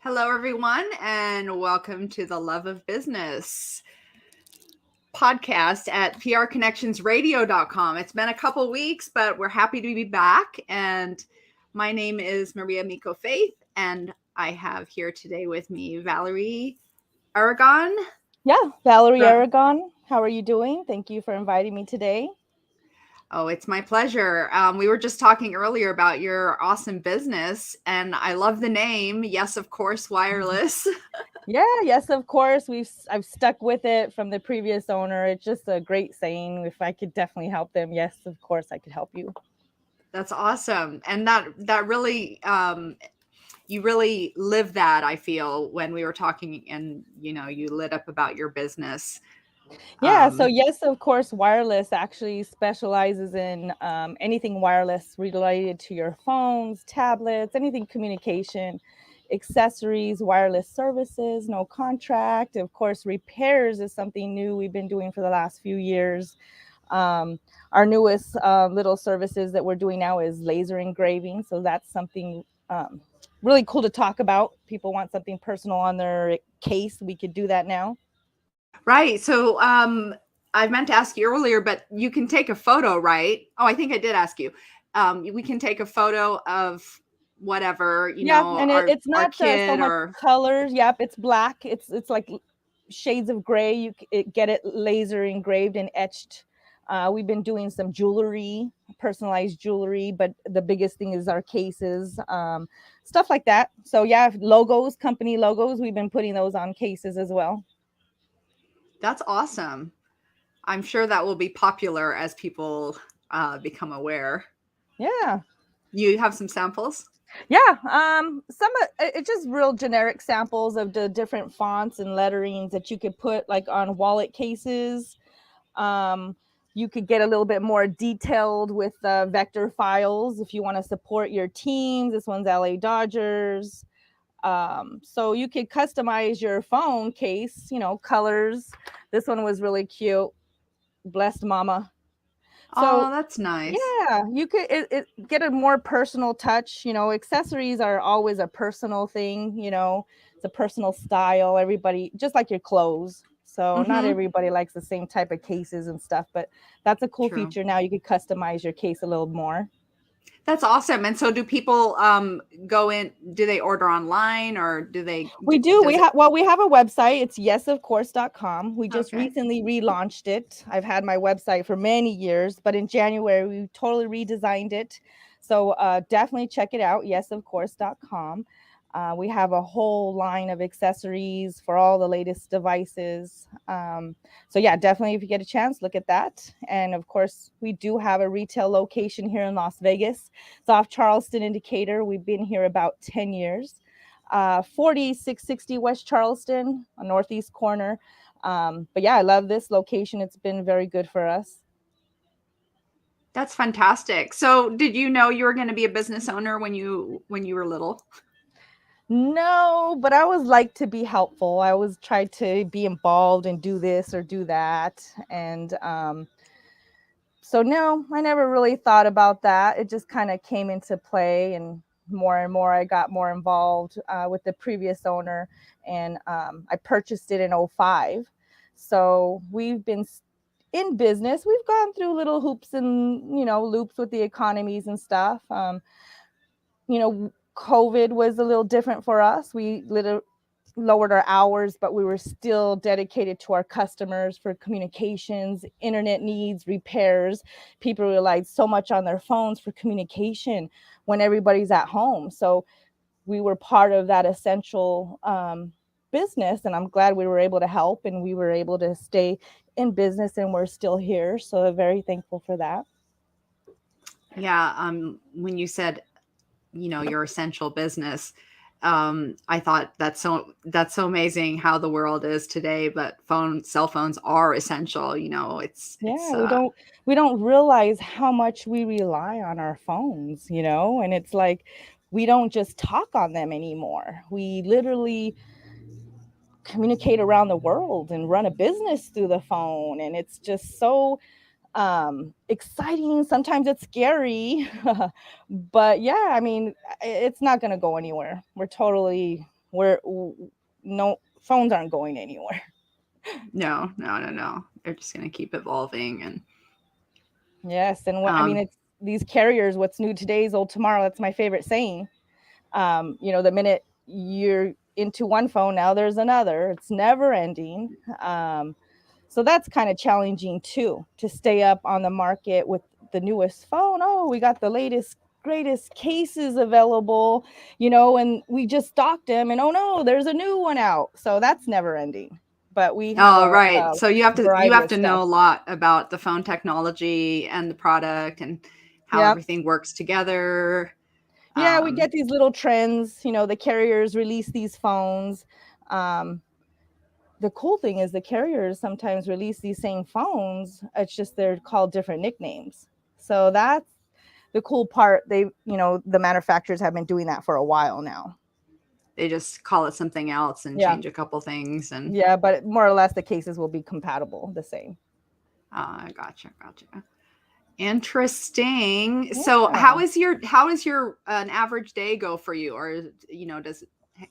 Hello, everyone, and welcome to the Love of Business podcast at prconnectionsradio.com. It's been a couple weeks, but we're happy to be back. And my name is Miko Faith, and I have here today with me Valerie Aragon. Yeah, Valerie Aragon. How are you doing? Thank you for inviting me today. Oh, it's my pleasure. We were just talking earlier about your awesome business, and I love the name. Yes, of course, wireless. Yes, of course. I've stuck with it from the previous owner. It's just a great saying. If I could definitely help them, yes, of course I could help you. That's awesome, and that really you really live that. I feel when we were talking, and you lit up about your business. Yeah, so yes, of course, wireless actually specializes in anything wireless related to your phones, tablets, anything communication, accessories, wireless services, no contract. Of course, repairs is something new we've been doing for the last few years. Our newest little services that we're doing now is laser engraving. So that's something really cool to talk about. People want something personal on their case. We could do that now. Right. So I meant to ask you earlier, but you can take a photo, right? Oh, I think I did ask you. We can take a photo of whatever, Yeah, and it's our not so kid much or. colors. Yep, it's black. It's like shades of gray. Get it laser engraved and etched. We've been doing some jewelry, personalized jewelry, but the biggest thing is our cases, stuff like that. So yeah, logos, company logos, we've been putting those on cases as well. That's awesome. I'm sure that will be popular as people become aware. Yeah. You have some samples? Yeah, some it's just real generic samples of the different fonts and letterings that you could put like on wallet cases. Um, you could get a little bit more detailed with vector files if you want to support your teams. This one's LA Dodgers. So you could customize your phone case, colors. This one was really cute. Blessed Mama. Oh, So that's nice. yeah, you could get a more personal touch. Accessories are always a personal thing. It's a personal style. Everybody, just like your clothes. So not Mm-hmm. everybody likes the same type of cases and stuff, but that's a cool True. feature. Now you could customize your case a little more. That's awesome. And so do people go in, do they order online or do they We do. does it We have a website. It's yesofcourse.com. We just okay. recently relaunched it. I've had my website for many years, but in January we totally redesigned it. So definitely check it out, yesofcourse.com. We have a whole line of accessories for all the latest devices. So yeah, definitely if you get a chance, look at that. And of course, we do have a retail location here in Las Vegas. It's off Charleston and Decatur. We've been here about 10 years. 4660 West Charleston, a northeast corner. But yeah, I love this location. It's been very good for us. That's fantastic. So did you know you were going to be a business owner when you were little? No, but I always like to be helpful. I always try to be involved and do this or do that. And so no, I never really thought about that. It just kind of came into play, and more I got more involved with the previous owner, and I purchased it in '05. So we've been in business. We've gone through little hoops and loops with the economies and stuff. COVID was a little different for us. We lowered our hours, but we were still dedicated to our customers for communications, internet needs, repairs. People relied so much on their phones for communication when everybody's at home. So we were part of that essential business, and I'm glad we were able to help and we were able to stay in business, and we're still here. So I'm very thankful for that. Yeah, when you said, your essential business, I thought that's so amazing how the world is today, but cell phones are essential, it's Yeah, we don't realize how much we rely on our phones, and it's like we don't just talk on them anymore. We literally communicate around the world and run a business through the phone, and it's just so exciting. Sometimes it's scary. But yeah, I mean, it's not going to go anywhere. We're totally No, phones aren't going anywhere. No. They're just going to keep evolving. And Yes, and what I mean, it's these carriers. What's new today is old tomorrow. That's my favorite saying. The minute you're into one phone, now there's another. It's never ending. So that's kind of challenging too, to stay up on the market with the newest phone. Oh, we got the latest, greatest cases available, and we just stocked them, and oh no, there's a new one out. So that's never ending. But we have right. So you have variety of to stuff. know a lot about the phone technology and the product and how everything works together. Yeah, we get these little trends. The carriers release these phones. The cool thing is the carriers sometimes release these same phones. It's just they're called different nicknames. So that's the cool part. The manufacturers have been doing that for a while now. They just call it something else and change a couple things. And but more or less the cases will be compatible, the same. Gotcha. Interesting. Yeah. So how is your an average day go for you? Or does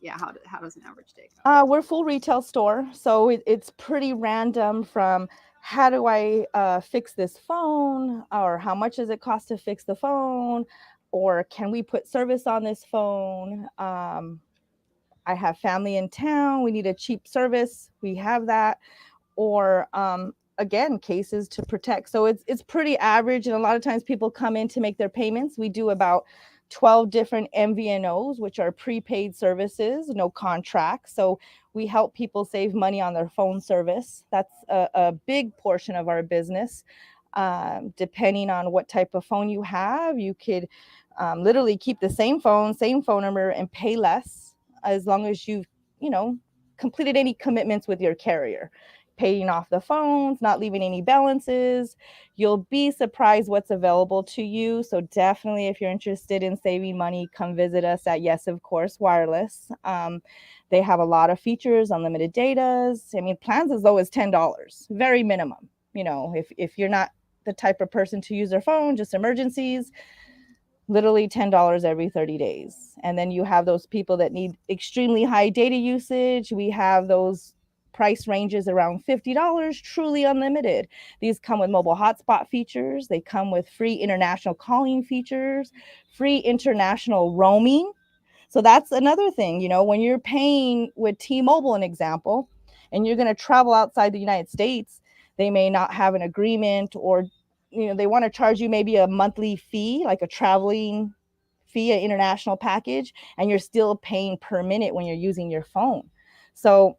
how does an average day go? We're a full retail store, so it's pretty random from how do I fix this phone, or how much does it cost to fix the phone, or can we put service on this phone? I have family in town, we need a cheap service, we have that. Or again, cases to protect. So it's pretty average, and a lot of times people come in to make their payments. We do about 12 different MVNOs, which are prepaid services, no contract. So we help people save money on their phone service. That's a big portion of our business. Depending on what type of phone you have, you could literally keep the same phone number, and pay less, as long as you've completed any commitments with your carrier, paying off the phones, not leaving any balances. You'll be surprised what's available to you. So definitely, if you're interested in saving money, come visit us at Yes, of Course Wireless. They have a lot of features, unlimited datas. I mean, plans as low as $10, very minimum. If you're not the type of person to use their phone, just emergencies, literally $10 every 30 days. And then you have those people that need extremely high data usage. We have those price ranges around $50, truly unlimited. These come with mobile hotspot features. They come with free international calling features, free international roaming. So that's another thing, when you're paying with T-Mobile, an example, and you're going to travel outside the United States, they may not have an agreement, or they want to charge you maybe a monthly fee, like a traveling fee, an international package, and you're still paying per minute when you're using your phone. So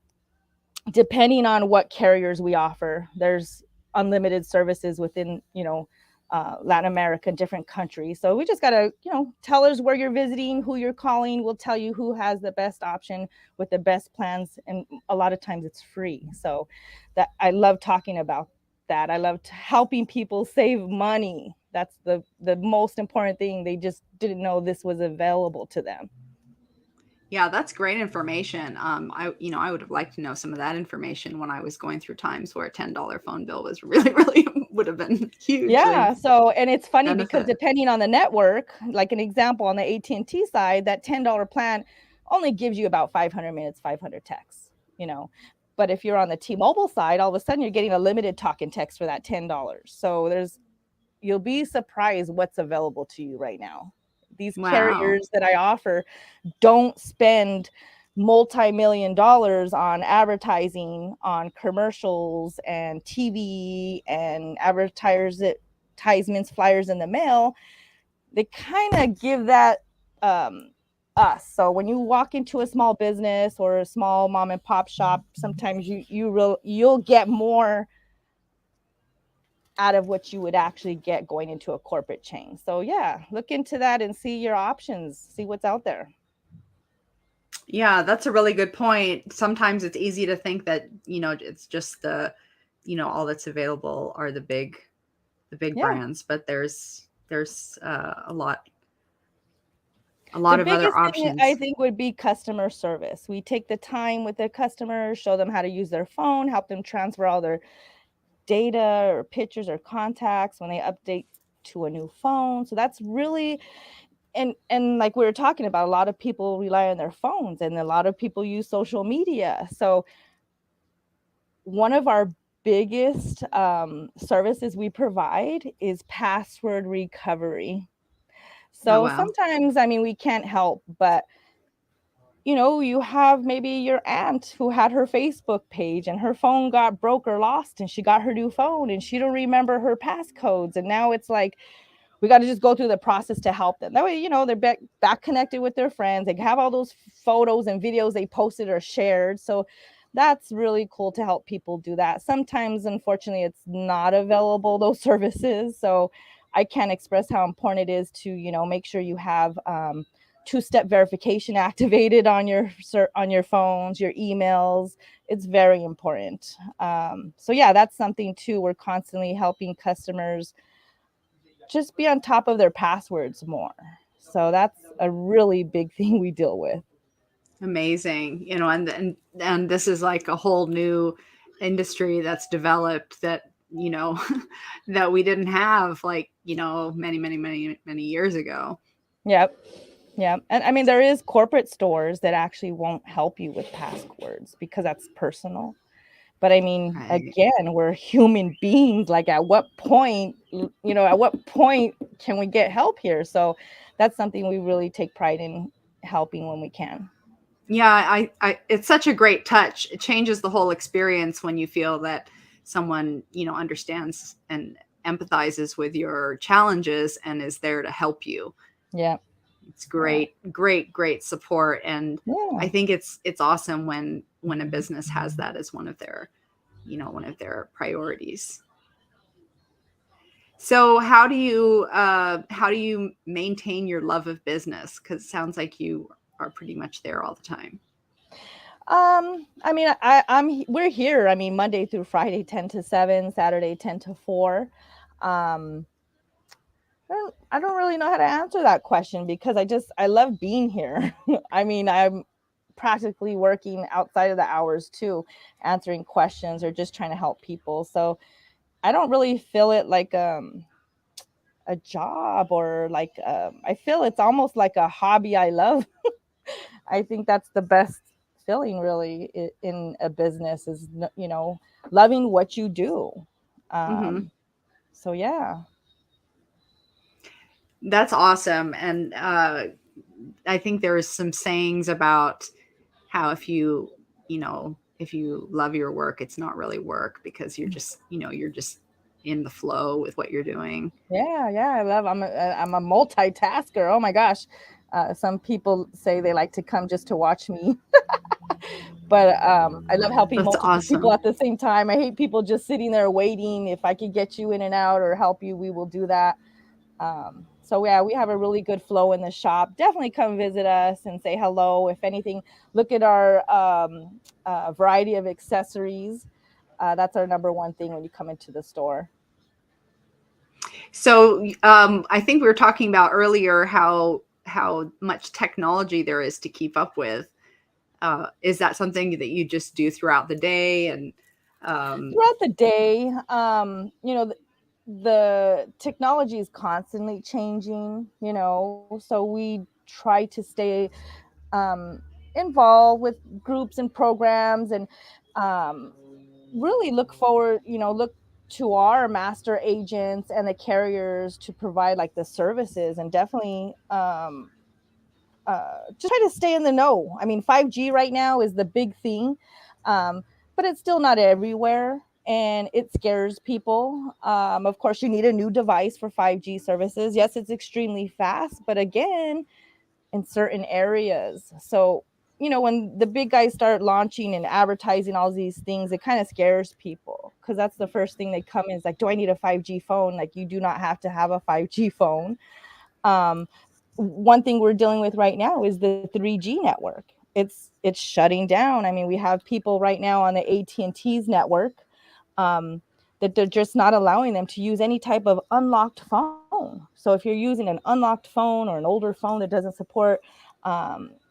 depending on what carriers we offer, there's unlimited services within, Latin America, different countries. So we just got to, tell us where you're visiting, who you're calling. We'll tell you who has the best option with the best plans. And a lot of times it's free. So that I love talking about that. I love helping people save money. That's the most important thing. They just didn't know this was available to them. Yeah, that's great information. I would have liked to know some of that information when I was going through times where a $10 phone bill was really would have been huge. Yeah. So, and it's funny because depending on the network, like an example on the AT&T side, that $10 plan only gives you about 500 minutes, 500 texts, But if you're on the T-Mobile side, all of a sudden you're getting a limited talk and text for that $10. So you'll be surprised what's available to you right now. These carriers that I offer don't spend multi-million dollars on advertising, on commercials and TV and advertisements, flyers in the mail. They kind of give that us. So when you walk into a small business or a small mom and pop shop, sometimes you'll get more out of what you would actually get going into a corporate chain. So yeah, look into that and see your options, see what's out there. Yeah, that's a really good point. Sometimes it's easy to think that, it's just all that's available are the big brands, but there's a lot of other options. I think would be customer service. We take the time with the customers, show them how to use their phone, help them transfer all their data or pictures or contacts when they update to a new phone. So that's really, and like we were talking about, a lot of people rely on their phones, and a lot of people use social media. So one of our biggest services we provide is password recovery. Oh, So wow. sometimes, I mean, we can't help, but you have maybe your aunt who had her Facebook page and her phone got broke or lost, and she got her new phone and she don't remember her passcodes. And now it's like, we got to just go through the process to help them. That way, they're back connected with their friends. They have all those photos and videos they posted or shared. So that's really cool to help people do that. Sometimes, unfortunately, it's not available, those services. So I can't express how important it is to, make sure you have two-step verification activated on your phones, your emails. It's very important. So yeah, that's something too. We're constantly helping customers just be on top of their passwords more. So that's a really big thing we deal with. Amazing. And this is like a whole new industry that's developed that, that we didn't have, like, many, many, many, many years ago. Yep. Yeah. And I mean, there is corporate stores that actually won't help you with passwords because that's personal. But I mean, Right. again, we're human beings. Like, at what point can we get help here? So that's something we really take pride in helping when we can. Yeah, it's such a great touch. It changes the whole experience when you feel that someone, understands and empathizes with your challenges and is there to help you. Yeah. It's Yeah. great, great, great support. And I Yeah. think it's awesome when a business has that as one of their priorities. So how do you maintain your love of business? Because it sounds like you are pretty much there all the time. I mean, we're here. I mean, Monday through Friday, 10 to 7, Saturday, 10 to 4. Um, I don't really know how to answer that question because I love being here. I mean, I'm practically working outside of the hours too, answering questions or just trying to help people. So I don't really feel it like a job or like I feel it's almost like a hobby I love. I think that's the best feeling really in a business is loving what you do. Hmm. Um, so yeah. That's awesome. And I think there's some sayings about how if you love your work, it's not really work because you're just in the flow with what you're doing. Yeah, yeah, I'm a multitasker. Oh my gosh. Some people say they like to come just to watch me, but I love helping That's multiple people awesome. at the same time. I hate people just sitting there waiting. If I could get you in and out or help you, we will do that. So yeah, we have a really good flow in the shop. Definitely come visit us and say hello. If anything, look at our variety of accessories. That's our number one thing when you come into the store. So I think we were talking about earlier how much technology there is to keep up with. Is that something that you just do throughout the day? And um, Throughout the day, the technology is constantly changing, so we try to stay um, involved with groups and programs, and um, really look to our master agents and the carriers to provide like the services, and definitely just try to stay in the know. I mean, 5G right now is the big thing, um, but it's still not everywhere, and it scares people. Of course, you need a new device for 5G services. Yes, it's extremely fast, but again, in certain areas. So, when the big guys start launching and advertising all these things, it kind of scares people because that's the first thing they come in is like, do I need a 5G phone? Like, you do not have to have a 5G phone. Um, One thing we're dealing with right now is the 3G network. It's shutting down. I mean, we have people right now on the AT&T's network um, that they're just not allowing them to use any type of unlocked phone. So if you're using an unlocked phone or an older phone that doesn't support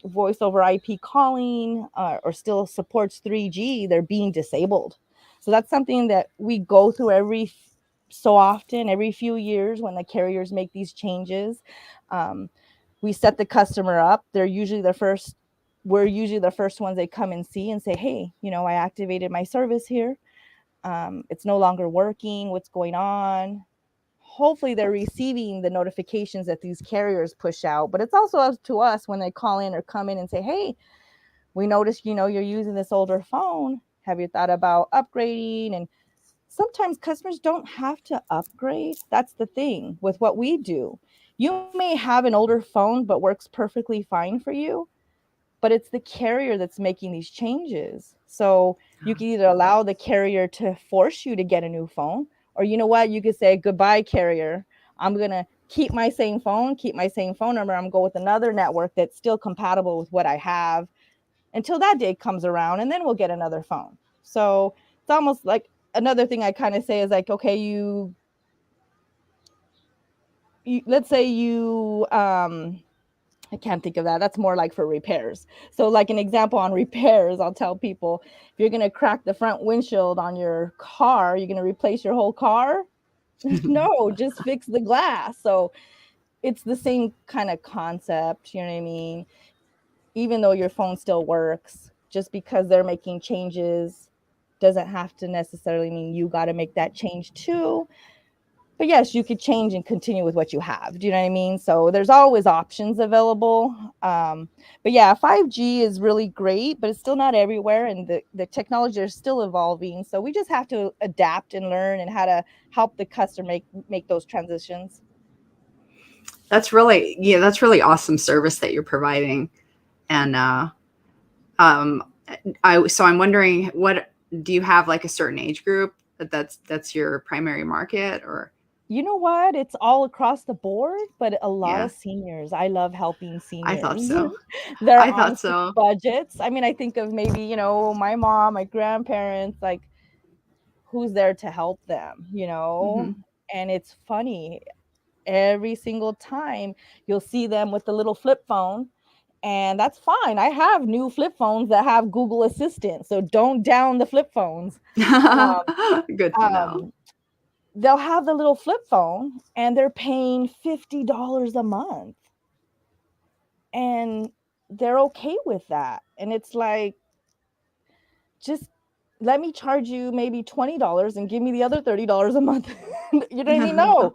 voice over IP calling or still supports 3G, they're being disabled. So that's something that we go through so often, every few years when the carriers make these changes. Um, we set the customer up. We're usually the first ones they come and see and say, hey, I activated my service here. It's no longer working. What's going on? Hopefully they're receiving the notifications that these carriers push out, but it's also up to us when they call in or come in and say, hey, we noticed, you're using this older phone. Have you thought about upgrading? And sometimes customers don't have to upgrade. That's the thing with what we do. You may have an older phone, but works perfectly fine for you, but it's the carrier that's making these changes. So you can either allow the carrier to force you to get a new phone, or you know what, you could say, goodbye, carrier. I'm going to keep my same phone number. I'm going to go with another network that's still compatible with what I have until that day comes around, and then we'll get another phone. So it's almost like another thing I kind of say is like, okay, you let's say I can't think of that. That's more like for repairs. So like an example on repairs, I'll tell people, if you're going to crack the front windshield on your car, you're going to replace your whole car? No, just fix the glass. So it's the same kind of concept, you know what I mean? Even though your phone still works, just because they're making changes doesn't have to necessarily mean you got to make that change too. But yes, you could change and continue with what you have. Do you know what I mean? So there's always options available. But yeah, 5G is really great, but it's still not everywhere. And the technology is still evolving. So we just have to adapt and learn and how to help the customer make those transitions. That's really awesome service that you're providing. And um, I'm wondering, what do you have, like a certain age group that's your primary market, or? You know what? It's all across the board, but a lot Yeah, of seniors. I love helping I thought seniors. so. They're I on thought strict so. budgets. I mean, I think of maybe, my mom, my grandparents, like who's there to help them, Hmm. And it's funny. Every single time you'll see them with the little flip phone, and that's fine. I have new flip phones that have Google Assistant, so don't down the flip phones. Um, Good to know. um, they'll have the little flip phone and they're paying $50 a month, and they're okay with that. And it's like, just let me charge you maybe $20 and give me the other $30 a month. You know what I mean? No,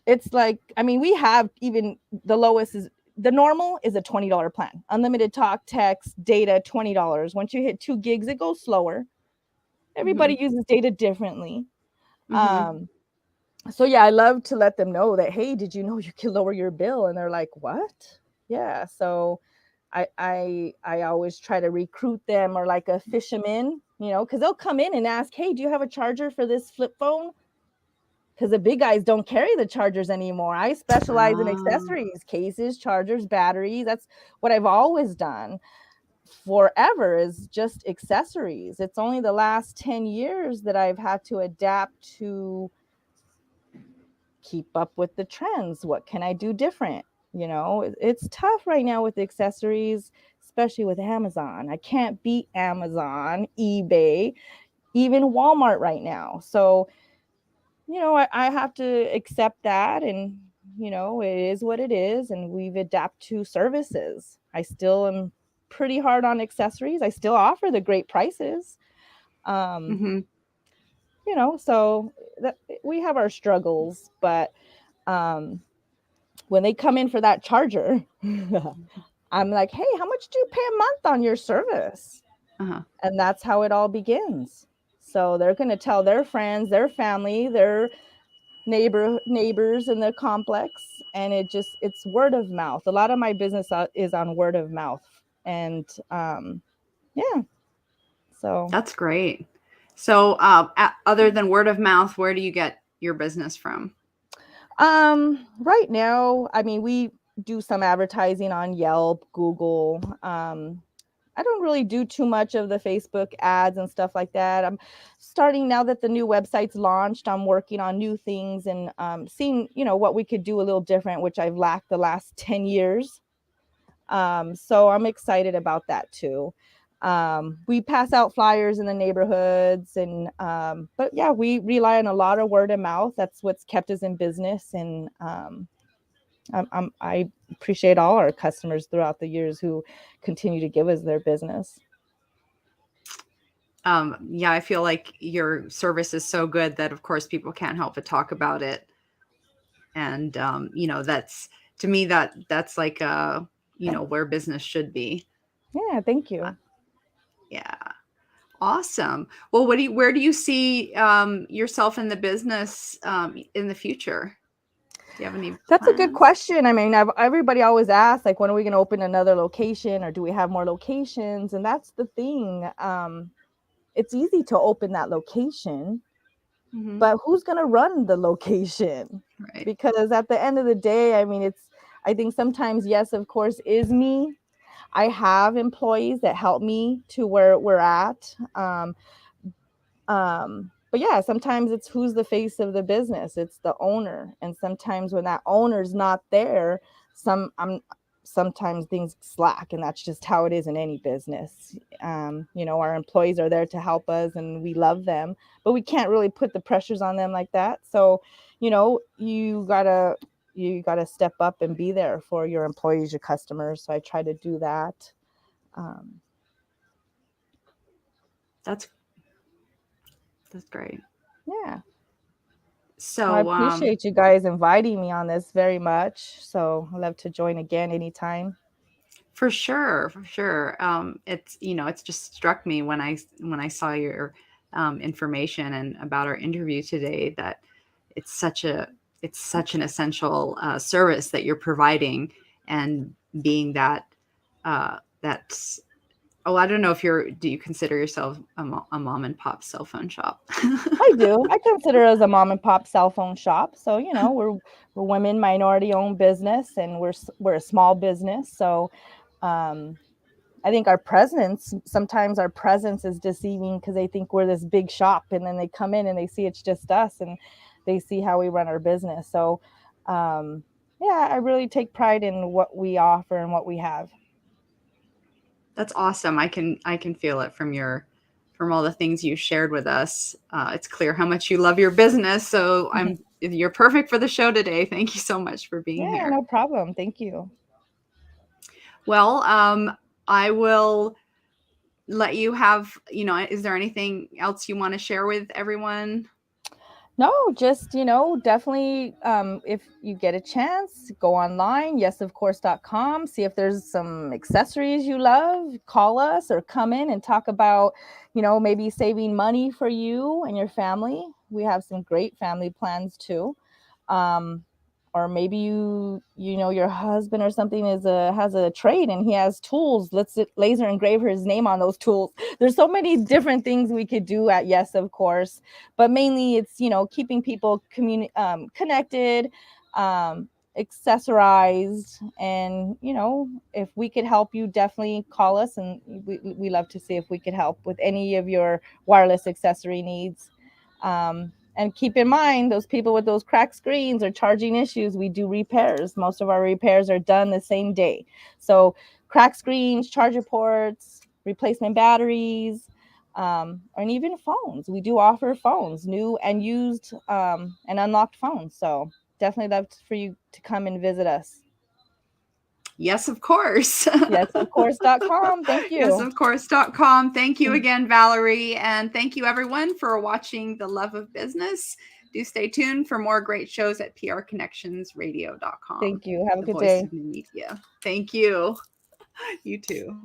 it's like, I mean, we have even the normal is a $20 plan, unlimited talk, text, data, $20. Once you hit 2 gigs, it goes slower. Hmm. Everybody uses data differently. Hmm. Um, so yeah, I love to let them know that, hey, did you know you can lower your bill? And they're like, what? Yeah. So I always try to recruit them, or like a fish them in, because they'll come in and ask, hey, do you have a charger for this flip phone? Because the big guys don't carry the chargers anymore. I specialize in Ah. accessories, cases, chargers, batteries. That's what I've always done forever, is just accessories. It's only the last 10 years that I've had to adapt to keep up with the trends. What can I do different? It's tough right now with accessories, especially with Amazon. I can't beat Amazon, eBay, even Walmart right now. So, I have to accept that, and, it is what it is. And we've adapted to services. I still am pretty hard on accessories. I still offer the great prices. Um, Hmm. so that we have our struggles, but um, when they come in for that charger, I'm like, hey, how much do you pay a month on your service? Uh-huh. And that's how it all begins. So they're going to tell their friends, their family, their neighbors in the complex, and it's word of mouth. A lot of my business is on word of mouth. And yeah, so That's great. So, other than word of mouth, where do you get your business from? right now, I mean, we do some advertising on Yelp, Google. I don't really do too much of the Facebook ads and stuff like that. I'm starting, now that the new website's launched, I'm working on new things and seeing, what we could do a little different, which I've lacked the last 10 years. So I'm excited about that too. We pass out flyers in the neighborhoods, and but yeah, we rely on a lot of word of mouth. That's what's kept us in business. And I appreciate all our customers throughout the years who continue to give us their business. Yeah, I feel like your service is so good that of course people can't help but talk about it. And, that's, to me, that's like, where business should be. Yeah, thank you. Yeah. Awesome. Well, where do you see yourself in the business in the future? Do you have any That's a good plans? question. I mean, everybody always asks, like, when are we going to open another location, or do we have more locations? And that's the thing. It's easy to open that location, Mm-hmm. but who's going to run the location? Right. Because at the end of the day, I mean, I think sometimes, yes, of course, is me. I have employees that help me to where we're at. But yeah, sometimes it's who's the face of the business. It's the owner. And sometimes when that owner's not there, sometimes things slack, and that's just how it is in any business. Our employees are there to help us and we love them, but we can't really put the pressures on them like that. So, you gotta step up and be there for your employees, your customers. So I try to do that. That's great. Yeah. Well, I So, appreciate you guys inviting me on this very much. So I'd love to join again anytime. for sure, for sure. It's just struck me when I saw your information and about our interview today that it's such an essential service that you're providing, and being that that's I don't know if do you consider yourself a mom and pop cell phone shop? I do. I consider us a mom and pop cell phone shop. So we're women minority owned business, and we're a small business. So I think sometimes our presence is deceiving, because they think we're this big shop, and then they come in and they see it's just us, and they see how we run our business. So yeah, I really take pride in what we offer and what we have. That's awesome. I can feel it from all the things you shared with us. It's clear how much you love your business. So you're perfect for the show today. Thank you so much for being Yeah, here. no problem. Thank you. Well, I will let you have, is there anything else you want to share with everyone? No, just, definitely, if you get a chance, go online, yesofcourse.com, see if there's some accessories you love, call us or come in and talk about, maybe saving money for you and your family. We have some great family plans too. Or maybe your husband or something has a trade and he has tools. Let's laser engrave his name on those tools. There's so many different things we could do at Yes of Course, but mainly it's keeping people connected, accessorized, and if we could help you, definitely call us, and we love to see if we could help with any of your wireless accessory needs. And keep in mind, those people with those cracked screens or charging issues, we do repairs. Most of our repairs are done the same day. So cracked screens, charger ports, replacement batteries, and even phones. We do offer phones, new and used, and unlocked phones. So definitely love for you to come and visit us. Yes, of course. Yesofcourse.com. Thank you. Yesofcourse.com. Thank you again, Valerie. And thank you, everyone, for watching The Love of Business. Do stay tuned for more great shows at prconnectionsradio.com. Thank you. Have a the good voice day. of new media. Thank you. You too.